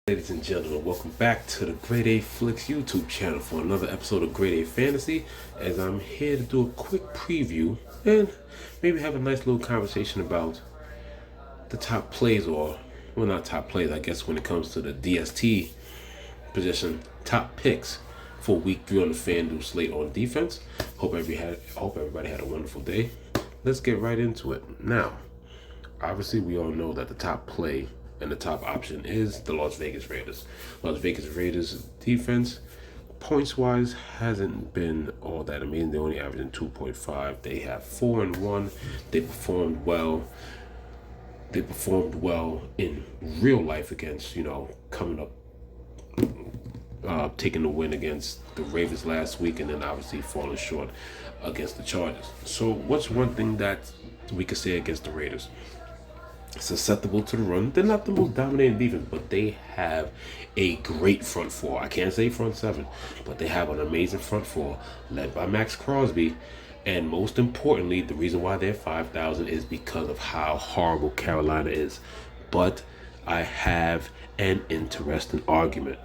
Ladies and gentlemen, welcome back to the Grade A Flicks YouTube channel for another episode of Grade A Fantasy. As I'm here to do a quick preview and maybe have a nice little conversation about the top plays, or well, not top plays, I guess, when it comes to the DST position, top picks for Week 3 on the Fan Duel slate on defense. Hope everybody had a wonderful day. Let's get right into it now. Obviously, we all know that the top play and the top option is the Las Vegas Raiders. Las Vegas Raiders defense, points-wise, hasn't been all that amazing. They're only averaging 2.5. They have 4-1. They performed well. They performed well in real life against, coming up, taking the win against the Ravens last week, and then obviously falling short against the Chargers. So what's one thing that we could say against the Raiders? Susceptible to the run. They're not the most dominating defense, but they have a great front four. I can't say front seven, but they have an amazing front four led by Max Crosby. And most importantly, the reason why they're 5,000 is because of how horrible Carolina is. But I have an interesting argument.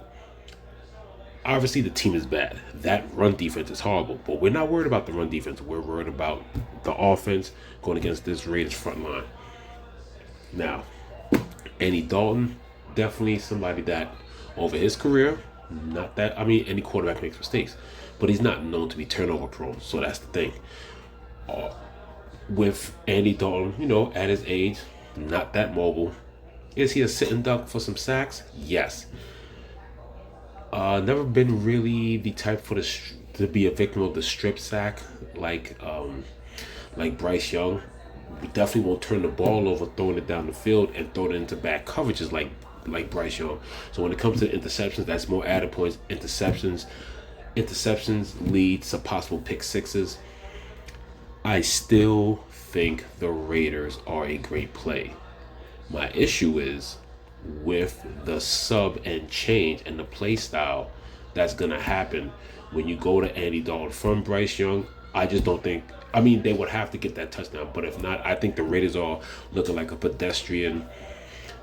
Obviously, the team is bad. That run defense is horrible, but we're not worried about the run defense. We're worried about the offense going against this Raiders front line. Now, Andy Dalton, definitely somebody that over his career, any quarterback makes mistakes, but he's not known to be turnover prone. So that's the thing. With Andy Dalton, at his age, not that mobile. Is he a sitting duck for some sacks? Yes. Never been really the type to be a victim of the strip sack like Bryce Young. We definitely won't turn the ball over throwing it down the field and throwing it into bad coverages like Bryce Young. So when it comes to interceptions, that's more added points. Interceptions leads to possible pick sixes. I still think the Raiders are a great play. My issue is with the sub and change and the play style that's going to happen when you go to Andy Dalton from Bryce Young. I just don't think, they would have to get that touchdown, but if not, I think the Raiders are looking like a pedestrian.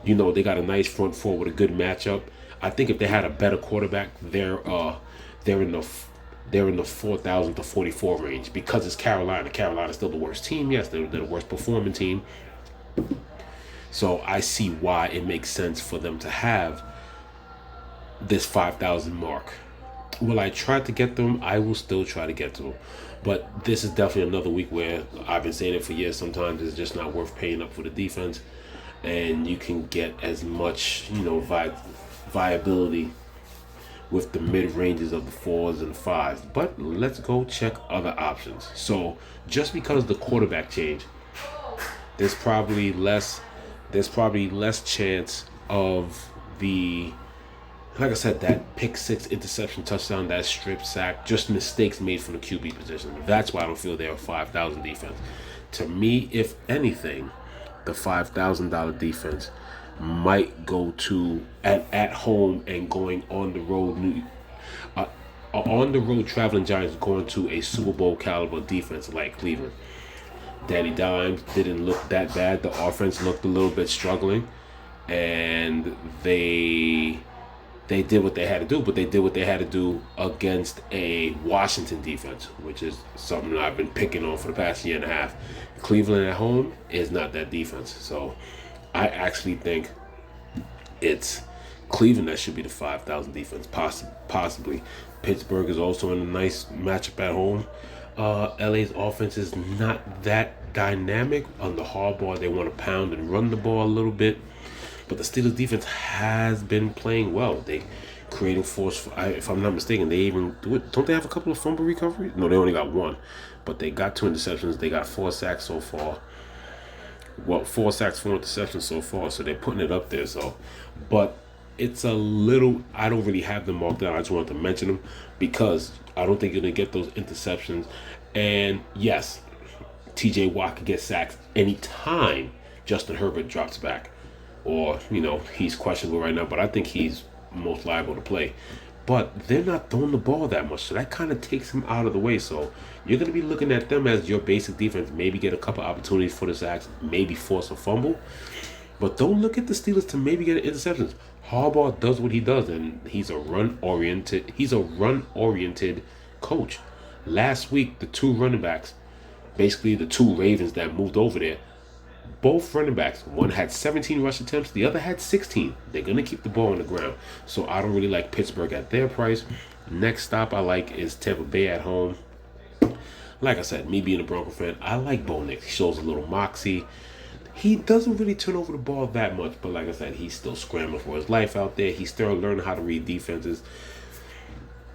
They got a nice front four with a good matchup. I think if they had a better quarterback, they're in the 4,000 to 44 range because it's Carolina. Carolina's still the worst team. Yes, they're the worst performing team. So I see why it makes sense for them to have this 5,000 mark. Will I try to get them? I will still try to get to them. But this is definitely another week where I've been saying it for years. Sometimes it's just not worth paying up for the defense. And you can get as much, viability with the mid-ranges of the 4s and 5s. But let's go check other options. So just because of the quarterback change, there's probably less chance of like I said, that pick six, interception, touchdown, that strip sack, just mistakes made from the QB position. That's why I don't feel they're a 5,000 defense. To me, if anything, the $5,000 defense might go to at home and going on the road, traveling Giants going to a Super Bowl caliber defense like Cleveland. Danny Dimes didn't look that bad. The offense looked a little bit struggling, and they did what they had to do, but they did what they had to do against a Washington defense, which is something I've been picking on for the past year and a half. Cleveland at home is not that defense. So I actually think it's Cleveland that should be the 5,000 defense, possibly. Pittsburgh is also in a nice matchup at home. LA's offense is not that dynamic. On the hard ball, they want to pound and run the ball a little bit. But the Steelers defense has been playing well. They creating force. If I'm not mistaken, they even don't they have a couple of fumble recoveries? No, they only got one. But they got 2 interceptions. They got 4 sacks so far. 4 sacks, 4 interceptions so far. So they're putting it up there. But it's a little. I don't really have them marked down. I just wanted to mention them because I don't think you're gonna get those interceptions. And yes, T.J. Watt can get sacks anytime Justin Herbert drops back. Or, he's questionable right now, but I think he's most liable to play. But they're not throwing the ball that much, so that kind of takes him out of the way. So you're going to be looking at them as your basic defense, maybe get a couple opportunities for the sacks, maybe force a fumble. But don't look at the Steelers to maybe get interceptions. Harbaugh does what he does, and he's a run oriented coach. Last week, the two running backs, basically the two Ravens that moved over there, both running backs, one had 17 rush attempts, the other had 16. They're going to keep the ball on the ground. So I don't really like Pittsburgh at their price. Next stop I like is Tampa Bay at home. Like I said, me being a Bronco fan, I like Bo Nix. He shows a little moxie. He doesn't really turn over the ball that much, but like I said, he's still scrambling for his life out there. He's still learning how to read defenses.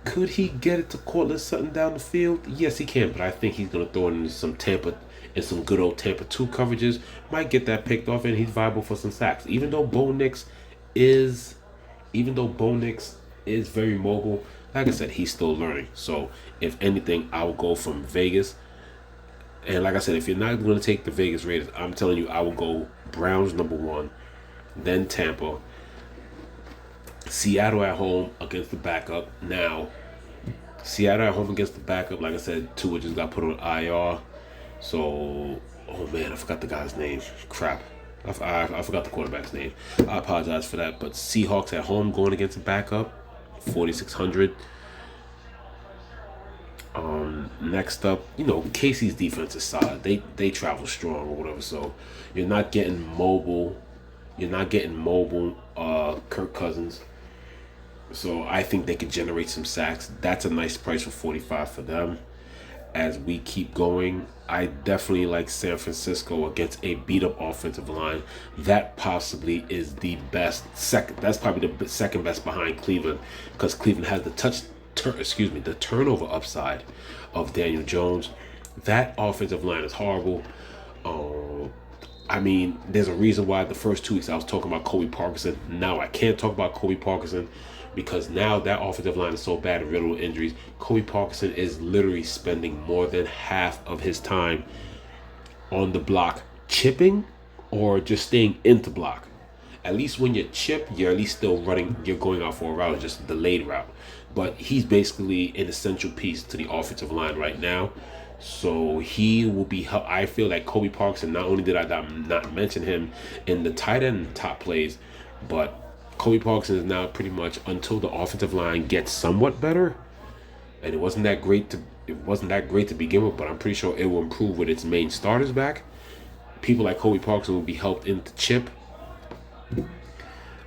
Could he get it to Cortland Sutton down the field? Yes, he can, but I think he's going to throw it in some Tampa and some good old Tampa 2 coverages. Might get that picked off, and he's viable for some sacks. Is even though Bo Nix is very mobile, like I said, he's still learning. So if anything, I will go from Vegas. And like I said, if you're not going to take the Vegas Raiders, I'm telling you, I will go Browns #1, then Tampa, Seattle at home against the backup. Now, Seattle at home against the backup, like I said, Tua just got put on IR. So, oh man, I forgot the guy's name. Crap. I forgot the quarterback's name. I apologize for that. But Seahawks at home going against the backup, 4,600. Next up, Casey's defense is solid. They travel strong or whatever. So you're not getting mobile. Kirk Cousins. So I think they could generate some sacks. That's a nice price for 45 for them. As we keep going, I definitely like San Francisco against a beat up offensive line. That possibly is the best second. That's probably the second best behind Cleveland, because Cleveland has the turnover upside of Daniel Jones. That offensive line is horrible. There's a reason why the first 2 weeks I was talking about Kobe Parkinson. Now I can't talk about Kobe Parkinson because now that offensive line is so bad and riddled with injuries. Kobe Parkinson is literally spending more than half of his time on the block chipping or just staying into block. At least when you chip, you're at least still running. You're going out for a route, just a delayed route. But he's basically an essential piece to the offensive line right now. So he will be. I feel like Kobe Parkinson. Not only did I not mention him in the tight end top plays, but Kobe Parkinson is now pretty much, until the offensive line gets somewhat better. And it wasn't that great to begin with, but I'm pretty sure it will improve with its main starters back. People like Kobe Parkinson will be helped into chip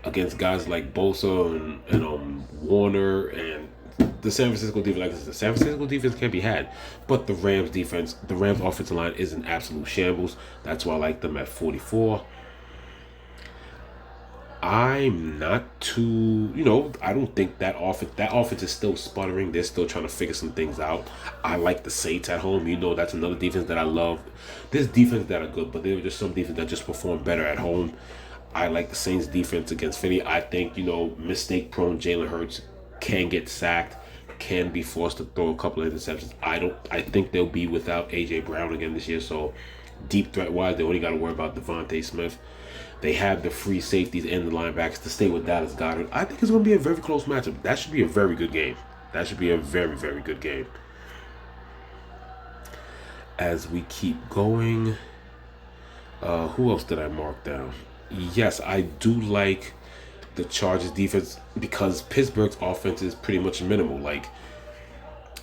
against guys like Bosa and Warner and the San Francisco defense. Like I said, the San Francisco defense can be had, but the Rams offensive line is an absolute shambles. That's why I like them at 44. I'm not too, I don't think that offense is still sputtering. They're still trying to figure some things out. I like the Saints at home. That's another defense that I love. There's defenses that are good, but there are just some defenses that just perform better at home. I like the Saints defense against Philly. I think, mistake-prone Jalen Hurts can get sacked, can be forced to throw a couple of interceptions. I think they'll be without A.J. Brown again this year, so deep threat-wise, they only got to worry about Devontae Smith. They have the free safeties and the linebackers to stay with Dallas Goedert. I think it's going to be a very close matchup. That should be a very good game. That should be a very, very good game. As we keep going, who else did I mark down? Yes, I do like the Chargers defense because Pittsburgh's offense is pretty much minimal.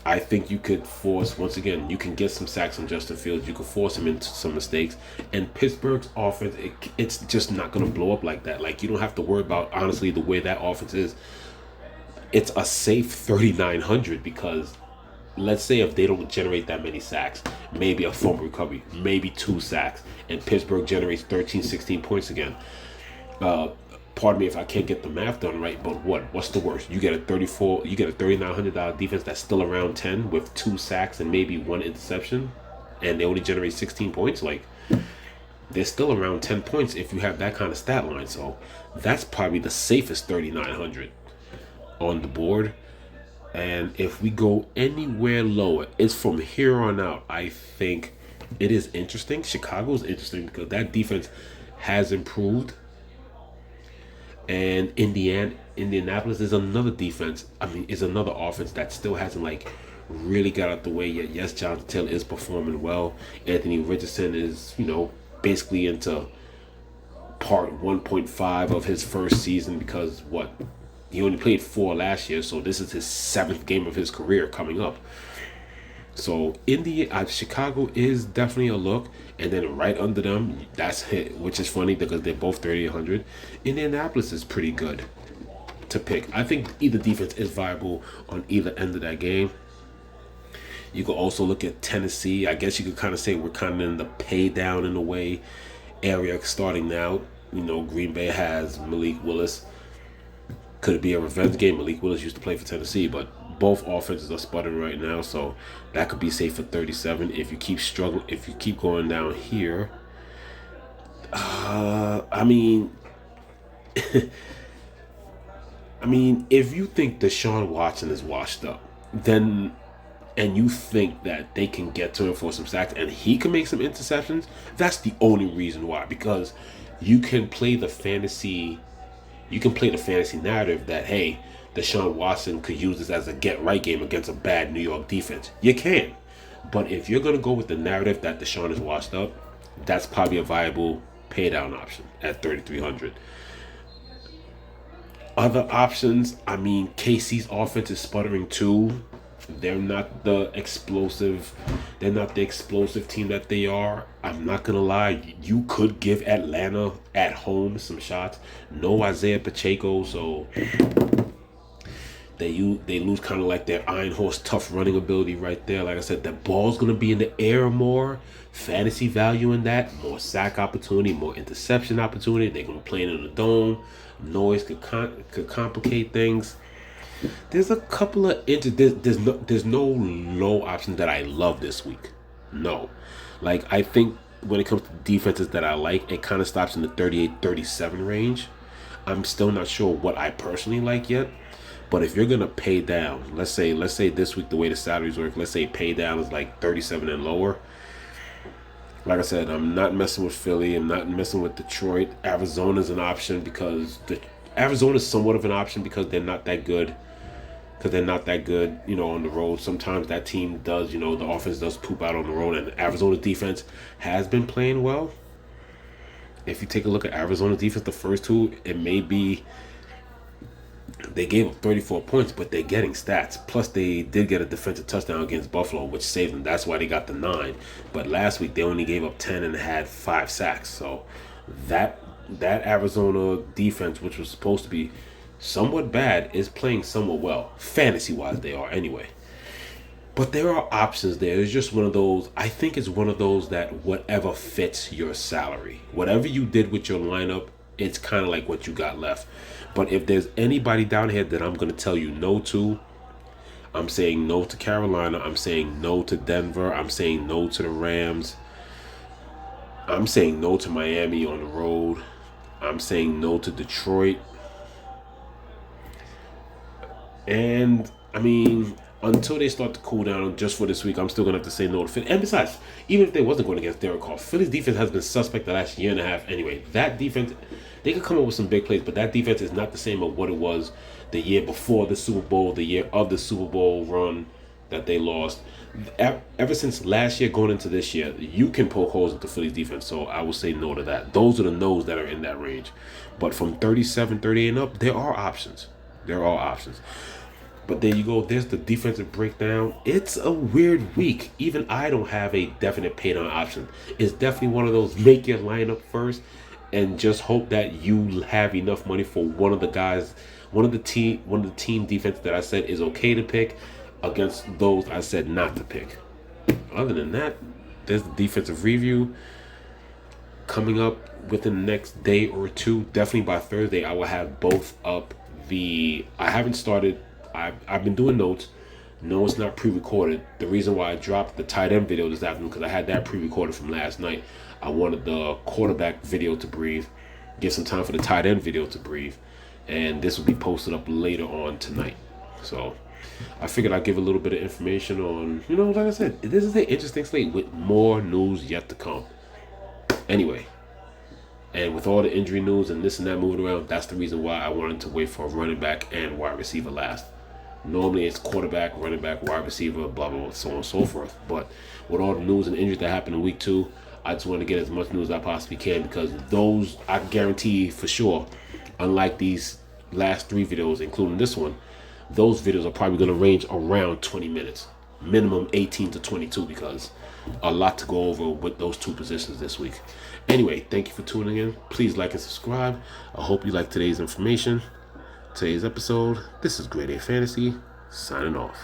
I think you could force, once again, you can get some sacks on Justin Fields. You could force him into some mistakes. And Pittsburgh's offense, it's just not going to blow up like that. You don't have to worry about, honestly, the way that offense is. It's a safe 3,900 because let's say if they don't generate that many sacks, maybe a fumble recovery, maybe 2 sacks, and Pittsburgh generates 13, 16 points again. Pardon me if I can't get the math done right, but what's the worst? You get a $3,900 defense that's still around 10 with 2 sacks and maybe 1 interception, and they only generate 16 points. They're still around 10 points if you have that kind of stat line. So that's probably the safest 3,900 on the board. And if we go anywhere lower, it's from here on out. I think it is interesting. Chicago's interesting because that defense has improved. And Indianapolis is another defense. Is another offense that still hasn't really got out the way yet. Yes, Jonathan Taylor is performing well. Anthony Richardson is, basically into part 1.5 of his first season because he only played 4 last year, so this is his 7th game of his career coming up. So Chicago is definitely a look, and then right under them, that's hit, which is funny because they're both 3,800. Indianapolis is pretty good to pick. I think either defense is viable on either end of that game. You could also look at Tennessee. I guess you could kind of say we're kind of in the pay down in a way area starting now. Green Bay has Malik Willis. Could it be a revenge game? Malik Willis used to play for Tennessee, but both offenses are sputtering right now, so that could be safe for 37. If you keep struggling, if you keep going down here, I mean, if you think Deshaun Watson is washed up, then and you think that they can get to him for some sacks and he can make some interceptions, that's the only reason why. Because you can play the fantasy narrative that, hey, Deshaun Watson could use this as a get-right game against a bad New York defense. You can. But if you're going to go with the narrative that Deshaun is washed up, that's probably a viable pay-down option at 3,300. Other options, KC's offense is sputtering too. They're not the explosive team that they are. I'm not gonna lie, you could give Atlanta at home some shots. No Isaiah Pacheco, so they lose kind of like their iron horse tough running ability right there. Like I said, the ball's gonna be in the air more. Fantasy value in that, more sack opportunity, more interception opportunity. They're gonna play it in the dome. Noise could complicate things. There's a couple of there's no low options that I love this week. No. Like, I think when it comes to defenses that I like, it kind of stops in the 38-37 range. I'm still not sure what I personally like yet. But if you're going to pay down, let's say this week the way the salaries work, let's say pay down is like 37 and lower. Like I said, I'm not messing with Philly. I'm not messing with Detroit. Arizona's an option Arizona's somewhat of an option because they're not that good. On the road. Sometimes that team does, the offense does poop out on the road, and Arizona's defense has been playing well. If you take a look at Arizona's defense, the first two, it may be they gave up 34 points, but they're getting stats. Plus, they did get a defensive touchdown against Buffalo, which saved them. That's why they got the 9. But last week, they only gave up 10 and had 5 sacks. So that Arizona defense, which was supposed to be somewhat bad, is playing somewhat well. Fantasy-wise, they are anyway. But there are options there. It's just one of those, I think it's one of those that whatever fits your salary. Whatever you did with your lineup, it's kind of like what you got left. But if there's anybody down here that I'm going to tell you no to, I'm saying no to Carolina. I'm saying no to Denver. I'm saying no to the Rams. I'm saying no to Miami on the road. I'm saying no to Detroit. And, until they start to cool down just for this week, I'm still going to have to say no to Philly. And besides, even if they wasn't going against Derek Carr, Philly's defense has been suspect the last year and a half anyway. That defense, they could come up with some big plays, but that defense is not the same of what it was the year before the Super Bowl, the year of the Super Bowl run that they lost. Ever since last year going into this year, you can poke holes into Philly's defense, so I will say no to that. Those are the no's that are in that range. But from 37, 38 and up, there are options. But there you go. There's the defensive breakdown. It's a weird week. Even I don't have a definite pay down option. It's definitely one of those make your lineup first and just hope that you have enough money for one of the team defense that I said is okay to pick against those I said not to pick. Other than that, there's the defensive review coming up within the next day or two. Definitely by Thursday, I will have both up. I haven't started. I've been doing notes. No, it's not pre-recorded. The reason why I dropped the tight end video this afternoon because I had that pre-recorded from last night. I wanted the quarterback video to breathe, get some time for the tight end video to breathe, and this will be posted up later on tonight. So I figured I'd give a little bit of information on, like I said, this is an interesting slate with more news yet to come. Anyway, and with all the injury news and this and that moving around, that's the reason why I wanted to wait for running back and wide receiver last. Normally it's quarterback, running back, wide receiver, blah, blah, blah, so on and so forth. But with all the news and injuries that happened in week 2, I just want to get as much news as I possibly can, because those, I guarantee for sure, unlike these last 3 videos, including this one, those videos are probably going to range around 20 minutes, minimum 18 to 22, because a lot to go over with those 2 positions this week. Anyway, thank you for tuning in. Please like and subscribe. I hope you like today's information, today's episode. This is Grade A Fantasy, signing off.